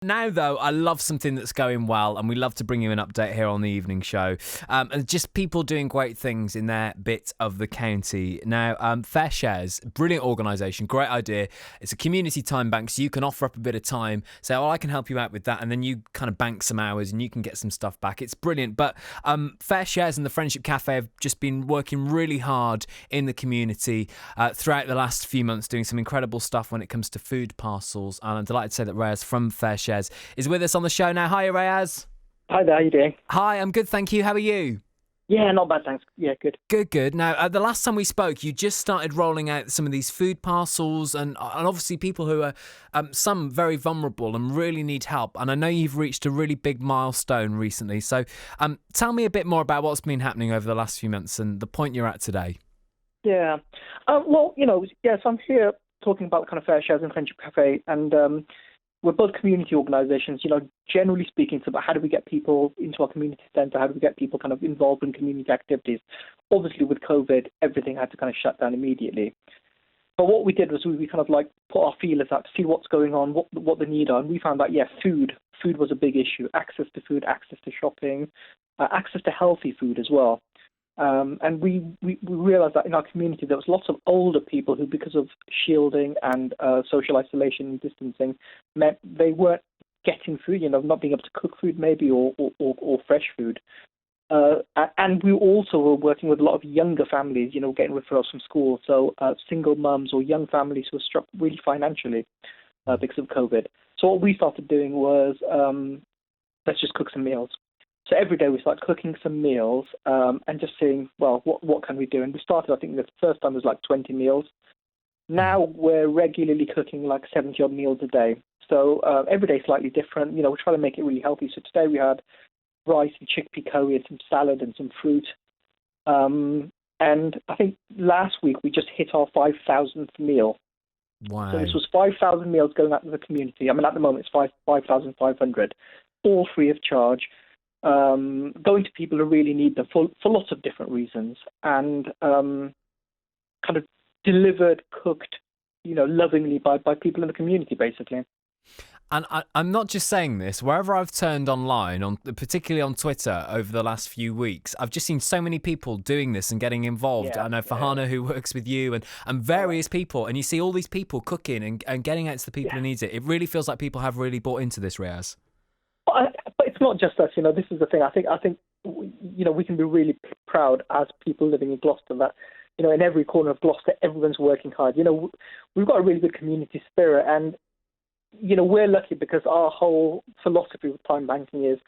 Now, though, I love something that's going well, and we love to bring you an update here on the evening show. And just people doing great things in their bit of the county. Now, Fair Shares, brilliant organisation, great idea. It's a community time bank, so you can offer up a bit of time, say, oh, I can help you out with that, and then you kind of bank some hours and you can get some stuff back. It's brilliant. But Fair Shares and the Friendship Cafe have just been working really hard in the community throughout the last few months, doing some incredible stuff when it comes to food parcels. And I'm delighted to say that Reyaz from Fair Shares is with us on the show now. Hi, Reyaz. Hi there, how you doing? Hi, I'm good, thank you. How are you? Yeah, not bad, thanks. Yeah, good. Good. Now, the last time we spoke, you just started rolling out some of these food parcels and obviously people who are some very vulnerable and really need help. And I know you've reached a really big milestone recently. So tell me a bit more about what's been happening over the last few months and the point you're at today. Yeah. Well, yes, I'm here talking about kind of Fair Shares and Friendship Cafe, and we're both community organisations. Generally speaking, it's about how do we get people into our community centre, how do we get people kind of involved in community activities. Obviously, with COVID, everything had to kind of shut down immediately. But what we did was we kind of like put our feelers out to see what's going on, what the need are, and we found that, food was a big issue. Access to food, access to shopping, access to healthy food as well. And we realised that in our community there was lots of older people who, because of shielding and social isolation and distancing, meant they weren't getting food, not being able to cook food maybe or fresh food. And we also were working with a lot of younger families, getting referrals from school. So single mums or young families who were struck really financially because of COVID. So what we started doing was let's just cook some meals. So every day we start cooking some meals and just seeing, well, what can we do? And we started, I think the first time was like 20 meals. Now we're regularly cooking like 70 odd meals a day. So every day slightly different. We try to make it really healthy. So today we had rice and chickpea curry and some salad and some fruit. And I think last week we just hit our 5,000th meal. Wow. So this was 5,000 meals going out to the community. I mean, at the moment it's 5,500, all free of charge. Going to people who really need them for lots of different reasons, and kind of delivered, cooked, lovingly by people in the community, basically. And I'm not just saying this. Wherever I've turned online, particularly on Twitter over the last few weeks, I've just seen so many people doing this and getting involved. Yeah, I know Fahana, who works with you, and various people, and you see all these people cooking and getting out to the people who need it. It really feels like people have really bought into this, Reyaz. But it's not just us, this is the thing. I think we can be really proud as people living in Gloucester that, in every corner of Gloucester, everyone's working hard. We've got a really good community spirit, and, we're lucky because our whole philosophy with time banking is,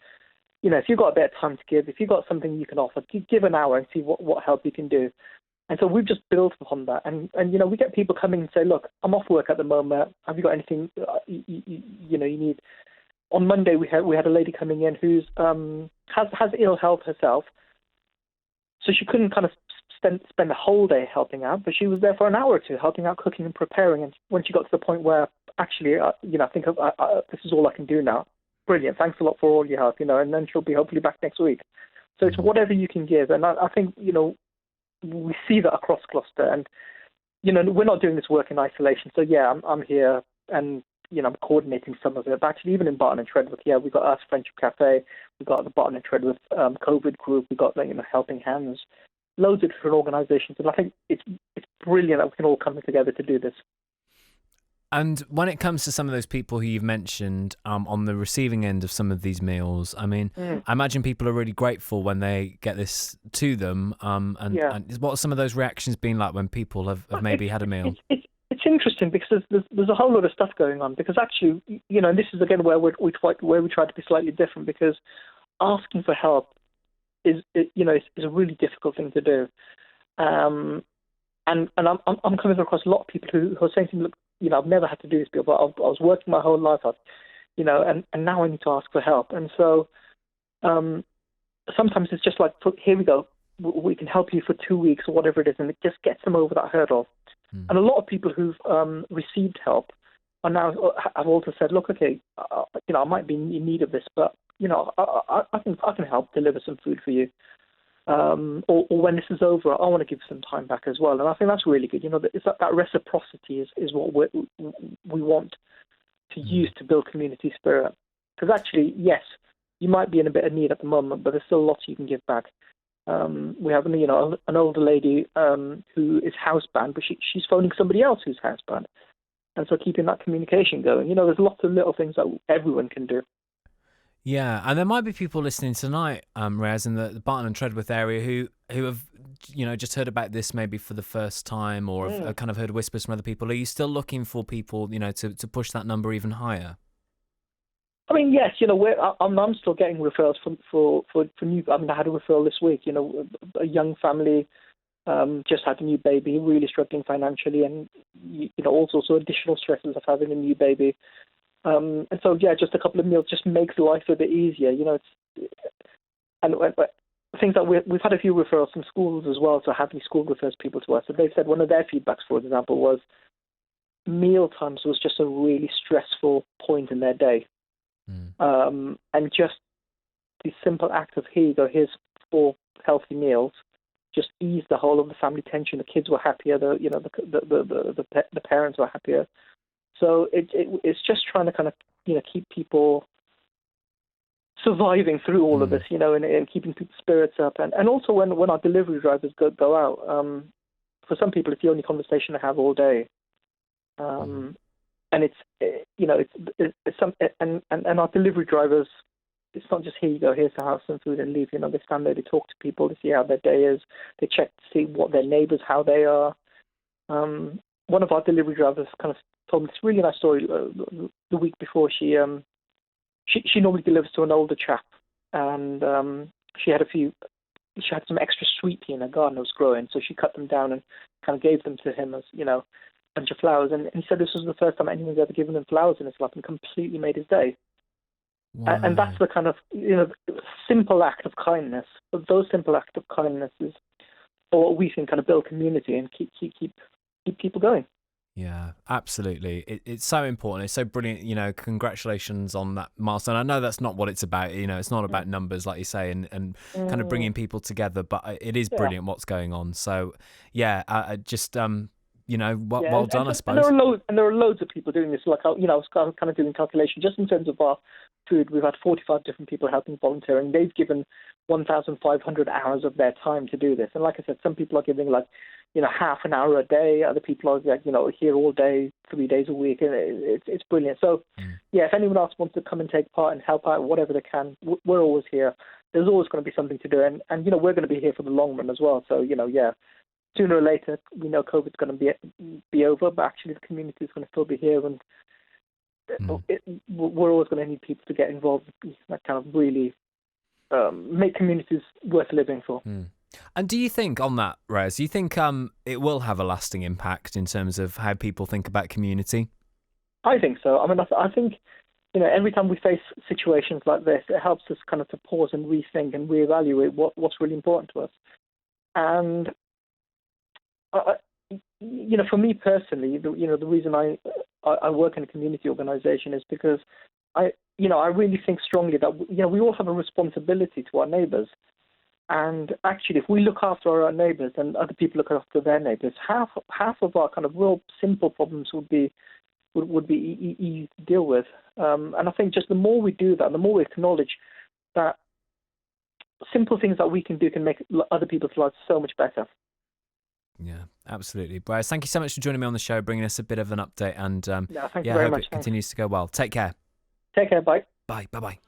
if you've got a bit of time to give, if you've got something you can offer, give an hour and see what help you can do. And so we've just built upon that. And we get people coming and say, look, I'm off work at the moment. Have you got anything you need? On Monday, we had a lady coming in who's has ill health herself, so she couldn't kind of spend the whole day helping out, but she was there for an hour or two, helping out, cooking and preparing. And when she got to the point where actually, I think this is all I can do now. Brilliant, thanks a lot for all your help, and then she'll be hopefully back next week. So it's whatever you can give, and I think we see that across Gloucester, and we're not doing this work in isolation. So yeah, I'm here and. I'm coordinating some of it. But actually, even in Barton and Treadworth, we've got us Friendship Cafe, we've got the Barton and Treadworth COVID group, we've got Helping Hands, loads of different organisations, and I think it's brilliant that we can all come together to do this. And when it comes to some of those people who you've mentioned on the receiving end of some of these meals, I mean, I imagine people are really grateful when they get this to them. And what are some of those reactions been like when people have maybe had a meal? It's interesting because there's a whole lot of stuff going on, because actually, and this is again where we try to be slightly different, because asking for help is a really difficult thing to do. And I'm coming across a lot of people who are saying to me, look, I've never had to do this before, but I was working my whole life, and now I need to ask for help. And so sometimes it's just like, here we go, we can help you for 2 weeks or whatever it is, and it just gets them over that hurdle. And a lot of people who've received help are now have also said, look, okay, I might be in need of this, but I can help deliver some food for you. Or when this is over, I want to give some time back as well. And I think that's really good. It's that reciprocity is what we want to use to build community spirit. Because actually, yes, you might be in a bit of need at the moment, but there's still lots you can give back. We have, an older lady who is housebound, but she's phoning somebody else who's housebound. And so keeping that communication going, there's lots of little things that everyone can do. Yeah, and there might be people listening tonight, Reyaz, in the Barton and Treadworth area who have, just heard about this maybe for the first time, or have kind of heard whispers from other people. Are you still looking for people, to push that number even higher? I mean, yes, I'm still getting referrals for new. I mean, I had a referral this week. A young family just had a new baby, really struggling financially, and all sorts of additional stresses of having a new baby. And so, yeah, just a couple of meals just makes life a bit easier. And things that we've had a few referrals from schools as well. So having school refers people to us. So they said one of their feedbacks, for example, was meal times was just a really stressful point in their day. And just the simple act of, here you go, here's 4 healthy meals, just eased the whole of the family tension. The kids were happier. The parents were happier. So it's just trying to kind of keep people surviving through all of this, and keeping people's spirits up. And also when our delivery drivers go out, for some people it's the only conversation they have all day. And and our delivery drivers, it's not just, here you go, here's the house and food and leave. They stand there, they talk to people, they see how their day is, they check to see what their neighbours, how they are. One of our delivery drivers kind of told me this really nice story the week before. She normally delivers to an older chap, and she had some extra sweet pea in her garden that was growing, so she cut them down and kind of gave them to him as a bunch of flowers. And he said this was the first time anyone's ever given him flowers in his life, and completely made his day. Wow. And that's the kind of simple act of kindness. But those simple acts of kindness is what we think kind of build community and keep people going. Yeah, absolutely. It's so important. It's so brilliant. Congratulations on that milestone. I know that's not what it's about. It's not about numbers, like you say, and kind of bringing people together. But it is brilliant what's going on. So, yeah, well done, I suppose. And there are loads of people doing this. Like, I was kind of doing calculation just in terms of our food. We've had 45 different people helping volunteering. They've given 1,500 hours of their time to do this. And like I said, some people are giving half an hour a day. Other people are here all day, 3 days a week. And it's brilliant. So, yeah, if anyone else wants to come and take part and help out, whatever they can, we're always here. There's always going to be something to do. And we're going to be here for the long run as well. So, sooner or later, we know COVID's going to be over, but actually the community is going to still be here, and we're always going to need people to get involved. That kind of really make communities worth living for. And do you think, on that, Reyaz, do you think it will have a lasting impact in terms of how people think about community? I think so. I mean, I think every time we face situations like this, it helps us kind of to pause and rethink and reevaluate what's really important to us. And for me personally, the reason I work in a community organisation is because I really think strongly that we all have a responsibility to our neighbours, and actually, if we look after our neighbours and other people look after their neighbours, half of our kind of real simple problems would be easy to deal with. And I think just the more we do that, the more we acknowledge that simple things that we can do can make other people's lives so much better. Yeah, absolutely. Reyaz, thank you so much for joining me on the show, bringing us a bit of an update, and thank you very much. It continues to go well. Take care. Take care. Bye. Bye. Bye-bye.